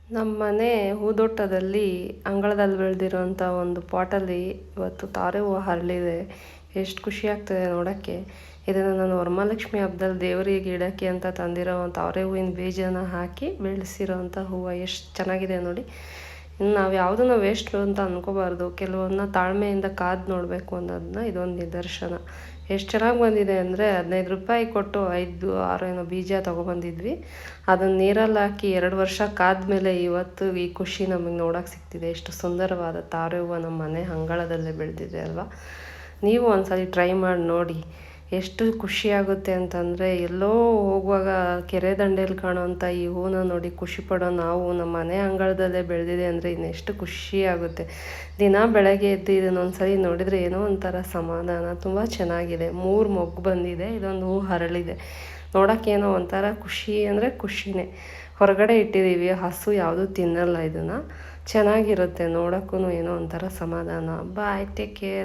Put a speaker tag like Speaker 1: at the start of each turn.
Speaker 1: ನಮ್ಮ ಮನೆ ಹೂದೋಟದಲ್ಲಿ ಅಂಗಳದಲ್ಲಿ ಬೆಳೆದಿರೋಂಥ ಒಂದು ಪಾಟಲ್ಲಿ ಇವತ್ತು ತಾರೆ ಹೂವು ಹರಳಿದೆ. ಎಷ್ಟು ಖುಷಿ ಆಗ್ತದೆ ನೋಡೋಕ್ಕೆ. ಇದನ್ನು ನಾನು ವರಮಹಾಲಕ್ಷ್ಮಿ ಹಬ್ಬದಲ್ಲಿ ದೇವರಿಗೆ ಇಡೋಕ್ಕೆ ಅಂತ ತಂದಿರೋ ತಾರೆ ಹೂವಿನ ಬೀಜನ ಹಾಕಿ ಬೆಳೆಸಿರೋಂಥ ಹೂವು ಎಷ್ಟು ಚೆನ್ನಾಗಿದೆ ನೋಡಿ. ನಾವು ಯಾವುದನ್ನು ವೇಸ್ಟ್ ಅಂತ ಅಂದ್ಕೋಬಾರ್ದು, ಕೆಲವನ್ನ ತಾಳ್ಮೆಯಿಂದ ಕಾದು ನೋಡಬೇಕು ಅನ್ನೋದನ್ನ ಇದೊಂದು ನಿದರ್ಶನ. ಎಷ್ಟು ಚೆನ್ನಾಗಿ ಬಂದಿದೆ ಅಂದರೆ 15 ರೂಪಾಯಿ ಕೊಟ್ಟು 5 6 ಏನೋ ಬೀಜ ತೊಗೊಬಂದಿದ್ವಿ. ಅದನ್ನು ನೀರಲ್ಲಿ ಹಾಕಿ 2 ವರ್ಷ ಕಾದ್ಮೇಲೆ ಇವತ್ತು ಈ ಖುಷಿ ನಮಗೆ ನೋಡೋಕೆ ಸಿಗ್ತಿದೆ. ಎಷ್ಟು ಸುಂದರವಾದ ತಾರೆ ಹೂವು ನಮ್ಮ ಮನೆ ಅಂಗಳದಲ್ಲೇ ಬೆಳೆದಿದೆ ಅಲ್ವಾ. ನೀವು ಒಂದ್ಸಲಿ ಟ್ರೈ ಮಾಡಿ ನೋಡಿ. ಎಷ್ಟು ಖುಷಿಯಾಗುತ್ತೆ ಅಂತಂದರೆ, ಎಲ್ಲೋ ಹೋಗುವಾಗ ಕೆರೆ ದಂಡೆಯಲ್ಲಿ ಕಾಣೋವಂಥ ಈ ಹೂವನ್ನ ನೋಡಿ ಖುಷಿ ಪಡೋ ನಾವು ನಮ್ಮ ಮನೆ ಅಂಗಳದಲ್ಲೇ ಬೆಳೆದಿದೆ ಅಂದರೆ ಇನ್ನೆಷ್ಟು ಖುಷಿಯಾಗುತ್ತೆ. ದಿನ ಬೆಳಗ್ಗೆ ಎದ್ದು ಇದನ್ನೊಂದ್ಸಲಿ ನೋಡಿದರೆ ಏನೋ ಒಂಥರ ಸಮಾಧಾನ. ತುಂಬ ಚೆನ್ನಾಗಿದೆ. 3 ಮೊಗ್ಗು ಬಂದಿದೆ, ಇದೊಂದು ಹೂ ಹರಳಿದೆ. ನೋಡೋಕ್ಕೇನೋ ಒಂಥರ ಖುಷಿ ಅಂದರೆ ಖುಷಿನೇ. ಹೊರಗಡೆ ಇಟ್ಟಿದ್ದೀವಿ, ಹಸು ಯಾವುದೂ ತಿನ್ನಲ್ಲ ಇದನ್ನು. ಚೆನ್ನಾಗಿರುತ್ತೆ ನೋಡೋಕ್ಕೂ, ಏನೋ ಒಂಥರ ಸಮಾಧಾನ. ಬಾಯ್, ಟೇಕ್ ಕೇರ್.